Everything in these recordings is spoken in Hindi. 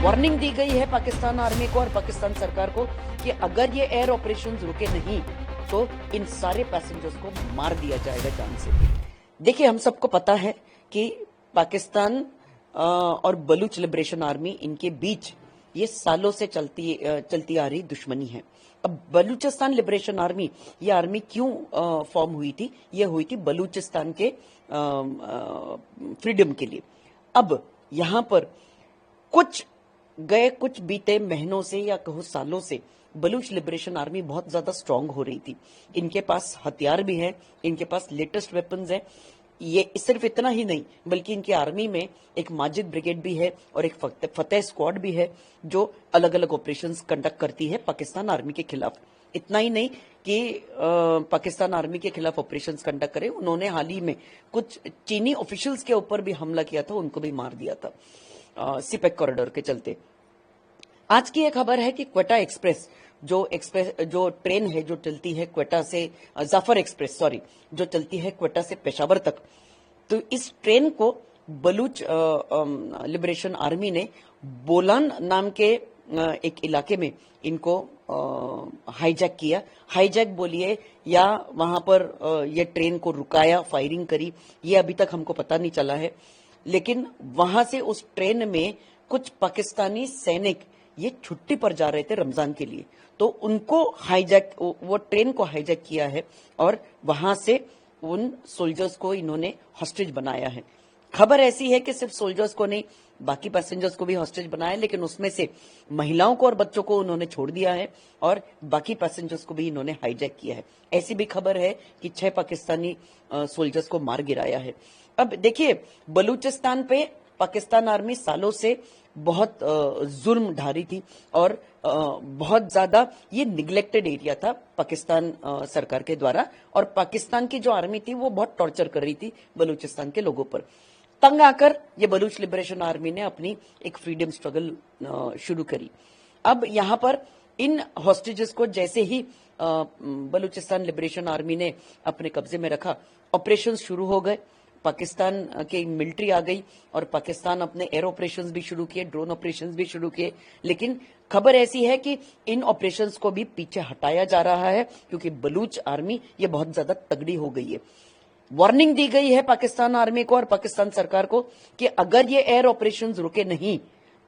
वार्निंग दी गई है पाकिस्तान आर्मी को और पाकिस्तान सरकार को कि अगर ये एयर ऑपरेशंस रुके नहीं तो इन सारे पैसेंजर्स को मार दिया जाएगा जान से। देखिए, हम सबको पता है कि पाकिस्तान और बलूच लिबरेशन आर्मी, इनके बीच ये सालों से चलती आ रही दुश्मनी है। अब बलूचिस्तान लिबरेशन आर्मी, ये आर्मी क्यों फॉर्म हुई थी? ये हुई थी बलूचिस्तान के फ्रीडम के लिए। अब यहां पर कुछ बीते महीनों से या कहो सालों से बलूच लिबरेशन आर्मी बहुत ज्यादा स्ट्रांग हो रही थी। इनके पास हथियार भी है, इनके पास लेटेस्ट वेपन्स है। ये सिर्फ इतना ही नहीं, बल्कि इनकी आर्मी में एक माजिद ब्रिगेड भी है और एक फतेह स्क्वाड भी है जो अलग अलग ऑपरेशंस कंडक्ट करती है पाकिस्तान आर्मी के खिलाफ। इतना ही नहीं कि पाकिस्तान आर्मी के खिलाफ ऑपरेशंस कंडक्ट करे, उन्होंने हाल ही में कुछ चीनी ऑफिशियल्स के ऊपर भी हमला किया था, उनको भी मार दिया था सिपेक कॉरिडोर के चलते। आज की एक खबर है कि क्वेटा एक्सप्रेस जो ट्रेन है जो चलती है क्वेटा से जाफर एक्सप्रेस जो चलती है क्वेटा से पेशावर तक, तो इस ट्रेन को बलूच लिबरेशन आर्मी ने बोलान नाम के एक इलाके में इनको हाईजैक किया। हाईजैक बोलिए या वहां पर ये ट्रेन को रुकाया, फायरिंग करी, ये अभी तक हमको पता नहीं चला है। लेकिन वहां से उस ट्रेन में कुछ पाकिस्तानी सैनिक ये छुट्टी पर जा रहे थे रमजान के लिए, तो उनको वो ट्रेन को हाईजैक किया है और वहां से उन सोल्जर्स को इन्होंने हॉस्टेज बनाया है। खबर ऐसी है कि सिर्फ सोल्जर्स को नहीं, बाकी पैसेंजर्स को भी हॉस्टेज बनाया, लेकिन उसमें से महिलाओं को और बच्चों को उन्होंने छोड़ दिया है और बाकी पैसेंजर्स को भी इन्होंने हाईजैक किया है। ऐसी भी खबर है कि 6 पाकिस्तानी सोल्जर्स को मार गिराया है। अब देखिए, बलूचिस्तान पे पाकिस्तान आर्मी सालों से बहुत जुल्म ढा रही थी और बहुत ज्यादा ये निग्लेक्टेड एरिया था पाकिस्तान सरकार के द्वारा, और पाकिस्तान की जो आर्मी थी वो बहुत टॉर्चर कर रही थी बलूचिस्तान के लोगों पर। तंग आकर ये बलूच लिबरेशन आर्मी ने अपनी एक फ्रीडम स्ट्रगल शुरू करी। अब यहां पर इन हॉस्टेजेस को जैसे ही बलूचिस्तान लिबरेशन आर्मी ने अपने कब्जे में रखा, ऑपरेशन शुरू हो गए। पाकिस्तान की मिलिट्री आ गई और पाकिस्तान अपने एयर ऑपरेशंस भी शुरू किए, ड्रोन ऑपरेशंस भी शुरू किए। लेकिन खबर ऐसी है कि इन ऑपरेशंस को भी पीछे हटाया जा रहा है क्योंकि बलूच आर्मी ये बहुत ज्यादा तगड़ी हो गई है। वार्निंग दी गई है पाकिस्तान आर्मी को और पाकिस्तान सरकार को कि अगर ये एयर ऑपरेशंस रुके नहीं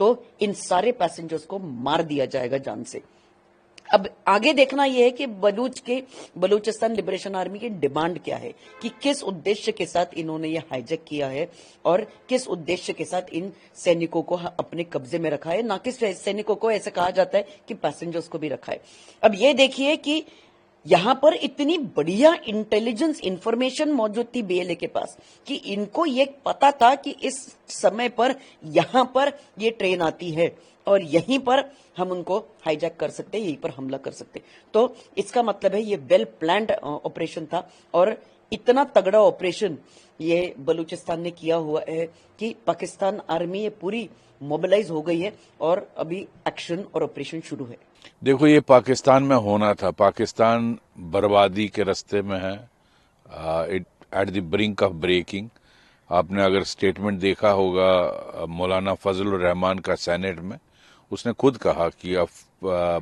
तो इन सारे पैसेंजर्स को मार दिया जाएगा जान से। अब आगे देखना यह है कि बलूचिस्तान लिबरेशन आर्मी की डिमांड क्या है, कि किस उद्देश्य के साथ इन्होंने ये हाईजैक किया है और किस उद्देश्य के साथ इन सैनिकों को अपने कब्जे में रखा है। ना कि सैनिकों को ऐसे कहा जाता है कि पैसेंजर्स को भी रखा है। अब ये देखिए कि यहां पर इतनी बढ़िया इंटेलिजेंस इंफॉर्मेशन मौजूद थी बीएलए के पास कि इनको ये पता था कि इस समय पर यहां पर ये ट्रेन आती है और यहीं पर हम उनको हाईजैक कर सकते हैं, यहीं पर हमला कर सकते हैं। तो इसका मतलब है ये वेल प्लान्ड ऑपरेशन था और इतना तगड़ा ऑपरेशन ये बलूचिस्तान ने किया हुआ है कि पाकिस्तान आर्मी ये पूरी मोबिलाइज हो गई है और अभी एक्शन और ऑपरेशन शुरू है। देखो, ये पाकिस्तान में होना था। पाकिस्तान बर्बादी के रास्ते में है, at the brink of breaking. आपने अगर स्टेटमेंट देखा होगा मौलाना फजलुर रहमान का सेनेट में, उसने खुद कहा कि अब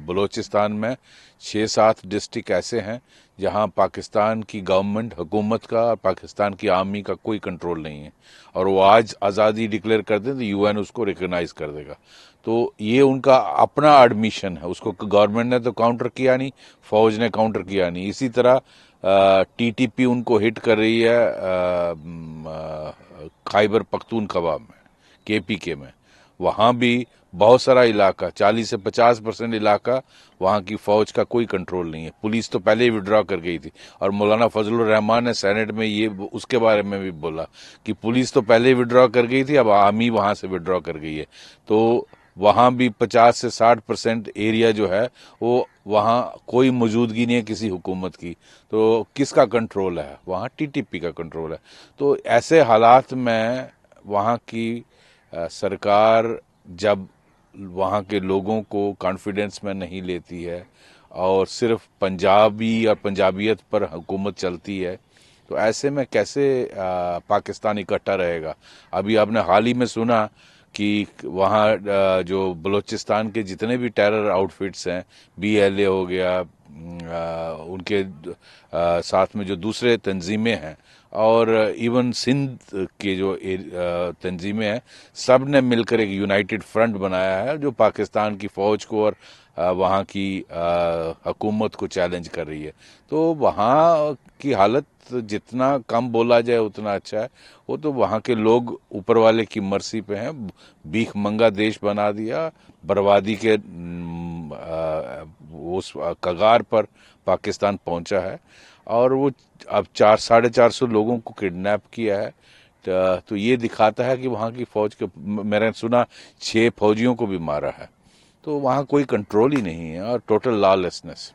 बलूचिस्तान में 6-7 डिस्ट्रिक्ट ऐसे हैं जहां पाकिस्तान की गवर्नमेंट, हुकूमत का और पाकिस्तान की आर्मी का कोई कंट्रोल नहीं है, और वो आज आज़ादी डिक्लेयर कर दें तो यूएन उसको रिकॉग्नाइज कर देगा। तो ये उनका अपना एडमिशन है, उसको गवर्नमेंट ने तो काउंटर किया नहीं, फौज ने काउंटर किया नहीं। इसी तरह टीटीपी उनको हिट कर रही है खैबर पख्तूनख्वा में, केपीके में। वहां भी बहुत सारा इलाका, 40 से 50% इलाका, वहां की फौज का कोई कंट्रोल नहीं है। पुलिस तो पहले ही विड्रॉ कर गई थी, और मौलाना फजलुर रहमान ने सेनेट में ये उसके बारे में भी बोला कि पुलिस तो पहले ही विड्रॉ कर गई थी, अब आर्मी वहां से विड्रॉ कर गई है। तो वहां भी 50 से 60% एरिया जो है वो वहां कोई मौजूदगी नहीं है किसी हुकूमत की। तो किसका कंट्रोल है? वहां टीटीपी का कंट्रोल है। तो ऐसे हालात में वहां की सरकार जब वहाँ के लोगों को कॉन्फिडेंस में नहीं लेती है और सिर्फ पंजाबी और पंजाबियत पर हुकूमत चलती है, तो ऐसे में कैसे पाकिस्तान इकट्ठा रहेगा? अभी आपने हाल ही में सुना कि वहाँ जो बलूचिस्तान के जितने भी टेरर आउटफिट्स हैं, BLA हो गया, उनके साथ में जो दूसरे तंजीमें हैं और इवन सिंध के जो तंजीमें हैं, सब ने मिलकर एक यूनाइटेड फ्रंट बनाया है जो पाकिस्तान की फ़ौज को और वहाँ की हुकूमत को चैलेंज कर रही है। तो वहाँ की हालत जितना कम बोला जाए उतना अच्छा है। वो तो वहाँ के लोग ऊपर वाले की मर्जी पे हैं। भीख मंगा देश बना दिया, बर्बादी के उस कगार पर पाकिस्तान पहुंचा है और वो अब 400-450 लोगों को किडनैप किया है। तो ये दिखाता है कि वहाँ की फौज के, मैंने सुना 6 फौजियों को भी मारा है। तो वहाँ कोई कंट्रोल ही नहीं है और टोटल लॉलेसनेस।